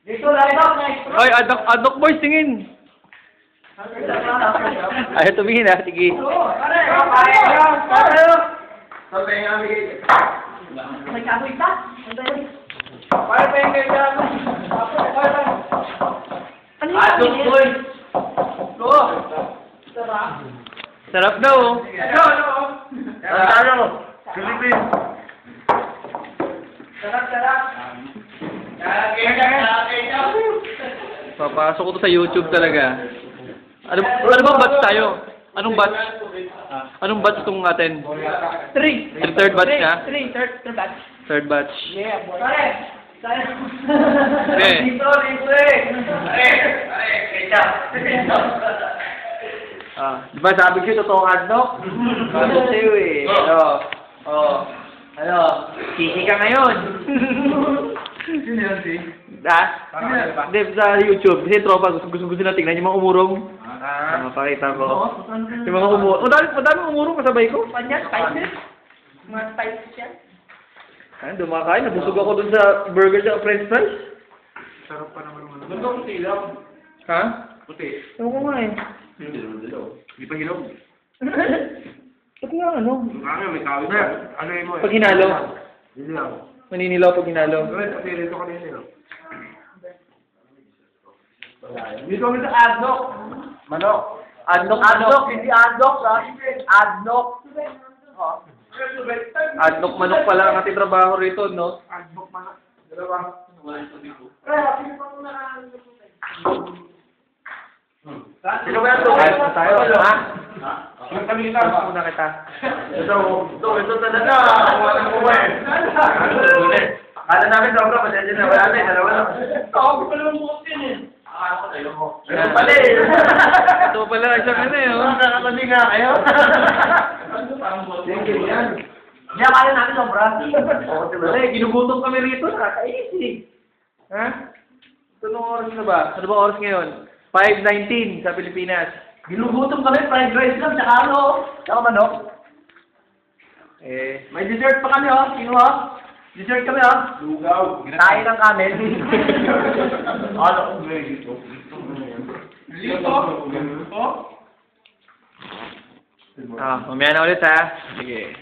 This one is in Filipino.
Dito, Lainok, next. Ay, adok boys, tingin. Ayaw tumingin ha, sige. May kahoy ka? Adok boys. Sarap daw. Papasok ko to sa YouTube talaga. Ano bang batch tayo? Anong batch? Anong batch tong atin? 3. Third batch niya? 3, third batch. Third batch. Yeah, boy. Pare! Okay. Dito, Diba sabi ko totoong adnok? Sabi sa'yo eh. Ano? Kiki ka ngayon. Sino yun, si? Ha? Hindi, sa YouTube. Kasi tropa, gusto na tingnan yung mga umurong. Pakita ko. Yung mga umurong. Madami umurong kasabay ko. Panyan, spices. Mga spices yan. Ayun, dumakain. Nabusog ako dun sa burger at french fries. Sarap pa naman naman. Gusto ko puti lang. Ha? Puti. Ewan ko nga eh. Hindi pa hinog. Ba't nga ano? May kawin na. Ano yun mo eh? Pag hinalo. Hindi lang. Maninilaw pag hinalo. Pati rito kanina yun. Dito kami sa adnok. Manok. Adnok, hindi adnok, ha? Adnok. Adnok manok pala ang ating trabaho rito, no? Adbok manok. Dalawa. Sino ba yan? Ayos na tayo, ha? Yung kanina. Muna kita. Ito talaga. Wala mo ba eh? Kala namin sobra, pasensya na. Wala na eh. Dalawa lang. Ako pa naman bukas yun eh. Ganun pala eh. Ito pala, isang ano eh, oh. Nakakatabi nga kayo. Yan. Hindi, akala namin sobra. Eh, ginugutom kami rito, nakakainis eh. Ha? Ito nung oras na ba? Ano ba oras ngayon? 5:19 sa Pilipinas. Ginugutom kami, fried rice lang, tsaka ano, tsaka manok. Eh, May dessert pa kami, oh. Sino, oh? Dessert kami, oh. Lugaw. Tayo ng kanin. Ano kung may dito? Dito? Oh? mamaya na ulit ha. Sige.